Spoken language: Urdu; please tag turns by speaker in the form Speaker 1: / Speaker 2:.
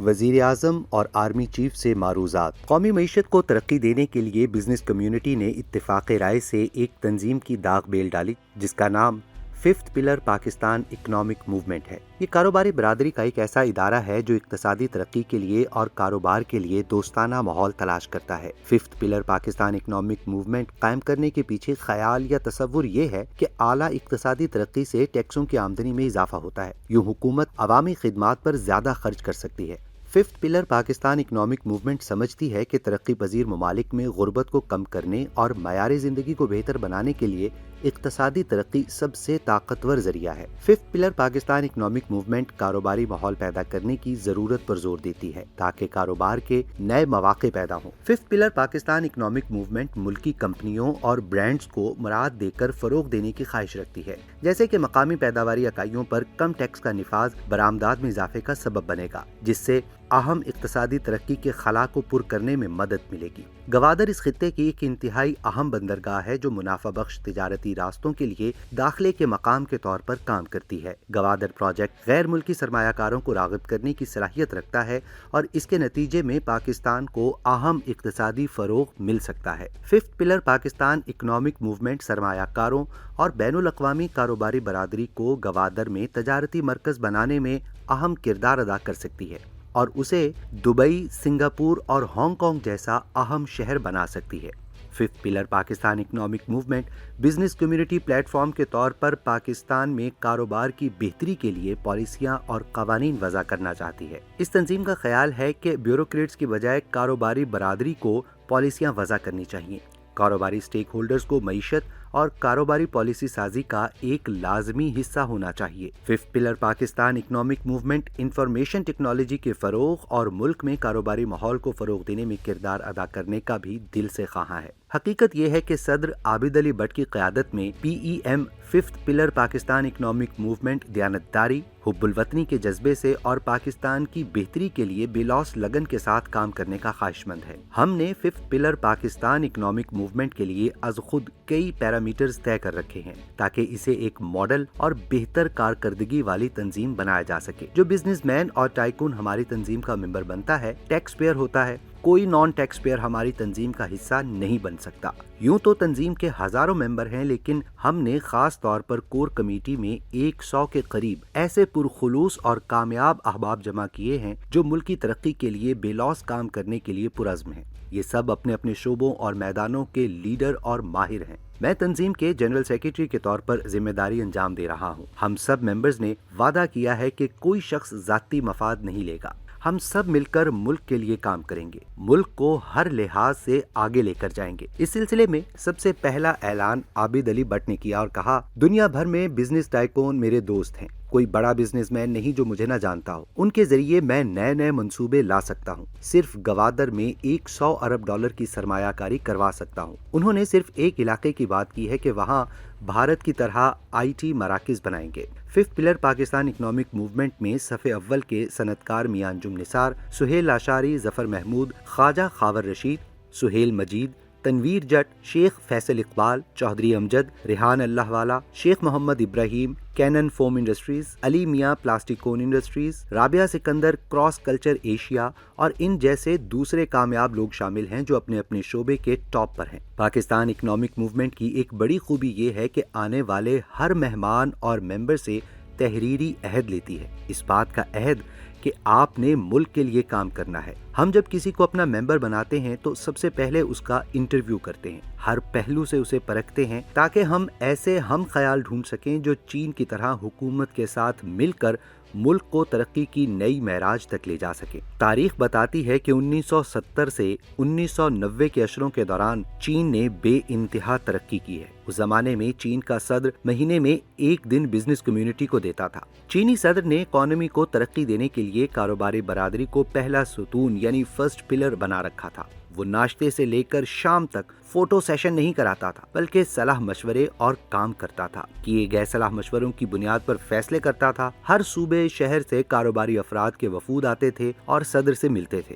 Speaker 1: وزیر اعظم اور آرمی چیف سے معروضات۔ قومی معیشت کو ترقی دینے کے لیے بزنس کمیونٹی نے اتفاق رائے سے ایک تنظیم کی داغ بیل ڈالی جس کا نام fifth pillar Pakistan economic movement ہے۔ یہ کاروباری برادری کا ایک ایسا ادارہ ہے جو اقتصادی ترقی کے لیے اور کاروبار کے لیے دوستانہ ماحول تلاش کرتا ہے۔ Fifth pillar Pakistan economic movement قائم کرنے کے پیچھے خیال یا تصور یہ ہے کہ اعلیٰ اقتصادی ترقی سے ٹیکسوں کی آمدنی میں اضافہ ہوتا ہے، یوں حکومت عوامی خدمات پر زیادہ خرچ کر سکتی ہے۔ Fifth pillar Pakistan economic movement سمجھتی ہے کہ ترقی پذیر ممالک میں غربت کو کم کرنے اور معیار زندگی کو بہتر بنانے کے لیے اقتصادی ترقی سب سے طاقتور ذریعہ ہے۔ Fifth pillar Pakistan economic movement کاروباری ماحول پیدا کرنے کی ضرورت پر زور دیتی ہے تاکہ کاروبار کے نئے مواقع پیدا ہوں۔ Fifth pillar Pakistan economic movement ملکی کمپنیوں اور برانڈز کو مراعات دے کر فروغ دینے کی خواہش رکھتی ہے، جیسے کہ مقامی پیداواری اکائیوں پر کم ٹیکس کا نفاذ برآمدات میں اضافے کا سبب بنے گا، جس سے اہم اقتصادی ترقی کے خلا کو پر کرنے میں مدد ملے گی۔ گوادر اس خطے کی ایک انتہائی اہم بندرگاہ ہے جو منافع بخش تجارتی راستوں کے لیے داخلے کے مقام کے طور پر کام کرتی ہے۔ گوادر پروجیکٹ غیر ملکی سرمایہ کاروں کو راغب کرنے کی صلاحیت رکھتا ہے اور اس کے نتیجے میں پاکستان کو اہم اقتصادی فروغ مل سکتا ہے۔ Fifth pillar Pakistan economic movement سرمایہ کاروں اور بین الاقوامی کاروباری برادری کو گوادر میں تجارتی مرکز بنانے میں اہم کردار ادا کر سکتی ہے اور اسے دبئی، سنگاپور اور ہانگ کانگ جیسا اہم شہر بنا سکتی ہے۔ Fifth pillar Pakistan economic movement business community plate form کے طور پر پاکستان میں کاروبار کی بہتری کے لیے پالیسیاں اور قوانین وضع کرنا چاہتی ہے۔ اس تنظیم کا خیال ہے کہ بیوروکریٹس کی بجائے کاروباری برادری کو پالیسیاں وضع کرنی چاہیے۔ کاروباری سٹیک ہولڈرز کو معیشت اور کاروباری پالیسی سازی کا ایک لازمی حصہ ہونا چاہیے۔ Fifth pillar Pakistan economic movement information technology کے فروغ اور ملک میں کاروباری ماحول کو فروغ دینے میں کردار ادا کرنے کا بھی دل سے خواہاں ہے۔ حقیقت یہ ہے کہ صدر عابد علی بٹ کی قیادت میں P E M fifth pillar Pakistan economic movement دیانتداری، حب الوطنی کے جذبے سے اور پاکستان کی بہتری کے لیے بے لوث لگن کے ساتھ کام کرنے کا خواہش مند ہے۔ ہم نے fifth pillar Pakistan economic movement کے لیے از خود کئی پیرامیٹرز طے کر رکھے ہیں تاکہ اسے ایک ماڈل اور بہتر کارکردگی والی تنظیم بنایا جا سکے۔ جو بزنس مین اور ٹائکون ہماری تنظیم کا ممبر بنتا ہے ٹیکس پیئر ہوتا ہے، کوئی نان ٹیکس پیئر ہماری تنظیم کا حصہ نہیں بن سکتا۔ یوں تو تنظیم کے ہزاروں ممبر ہیں، لیکن ہم نے خاص طور پر کور کمیٹی میں 100 کے قریب ایسے پرخلوص اور کامیاب احباب جمع کیے ہیں جو ملکی ترقی کے لیے بے لوث کام کرنے کے لیے پرعزم ہیں۔ یہ سب اپنے اپنے شعبوں اور میدانوں کے لیڈر اور ماہر ہیں۔ میں تنظیم کے جنرل سیکریٹری کے طور پر ذمہ داری انجام دے رہا ہوں۔ ہم سب ممبرز نے وعدہ کیا ہے کہ کوئی شخص ذاتی مفاد نہیں لے گا۔ ہم سب مل کر ملک کے لیے کام کریں گے، ملک کو ہر لحاظ سے آگے لے کر جائیں گے۔ اس سلسلے میں سب سے پہلا اعلان عابد علی بٹ نے کیا اور کہا، دنیا بھر میں بزنس ٹائکون میرے دوست ہیں، کوئی بڑا بزنس مین نہیں جو مجھے نہ جانتا ہو۔ ان کے ذریعے میں نئے نئے منصوبے لا سکتا ہوں، صرف گوادر میں 100 ارب ڈالر کی سرمایہ کاری کروا سکتا ہوں۔ انہوں نے صرف ایک علاقے کی بات کی ہے کہ وہاں بھارت کی طرح آئی ٹی مراکز بنائیں گے۔ Fifth pillar Pakistan economic movement میں صف اول کے صنعت کار میاں انجم نثار، سہیل لاشاری، ظفر محمود، خواجہ خاور رشید، سہیل مجید، تنویر جٹ، شیخ فیصل اقبال، چودھری امجد، ریحان اللہ والا، شیخ محمد ابراہیم، Canon foam industries, Ali Miyan plastic کون industries, Rabia Sikandar cross culture Asia اور ان جیسے دوسرے کامیاب لوگ شامل ہیں جو اپنے اپنے شعبے کے ٹاپ پر ہیں۔ پاکستان اکنامک موومنٹ کی ایک بڑی خوبی یہ ہے کہ آنے والے ہر مہمان اور ممبر سے تحریری عہد لیتی ہے، اس بات کا عہد کہ آپ نے ملک کے لیے کام کرنا ہے۔ ہم جب کسی کو اپنا ممبر بناتے ہیں تو سب سے پہلے اس کا انٹرویو کرتے ہیں، ہر پہلو سے اسے پرکھتے ہیں تاکہ ہم ایسے ہم خیال ڈھونڈ سکیں جو چین کی طرح حکومت کے ساتھ مل کر ملک کو ترقی کی نئی معراج تک لے جا سکے۔ تاریخ بتاتی ہے کہ 1970 سے 1990 کے عشروں کے دوران چین نے بے انتہا ترقی کی ہے۔ اس زمانے میں چین کا صدر مہینے میں ایک دن بزنس کمیونٹی کو دیتا تھا۔ چینی صدر نے اکانومی کو ترقی دینے کے لیے کاروباری برادری کو پہلا ستون یعنی فرسٹ پلر بنا رکھا تھا۔ وہ ناشتے سے لے کر شام تک فوٹو سیشن نہیں کراتا تھا بلکہ صلاح مشورے اور کام کرتا تھا، کیے گئے صلاح مشوروں کی بنیاد پر فیصلے کرتا تھا۔ ہر صوبے شہر سے کاروباری افراد کے وفود آتے تھے اور صدر سے ملتے تھے۔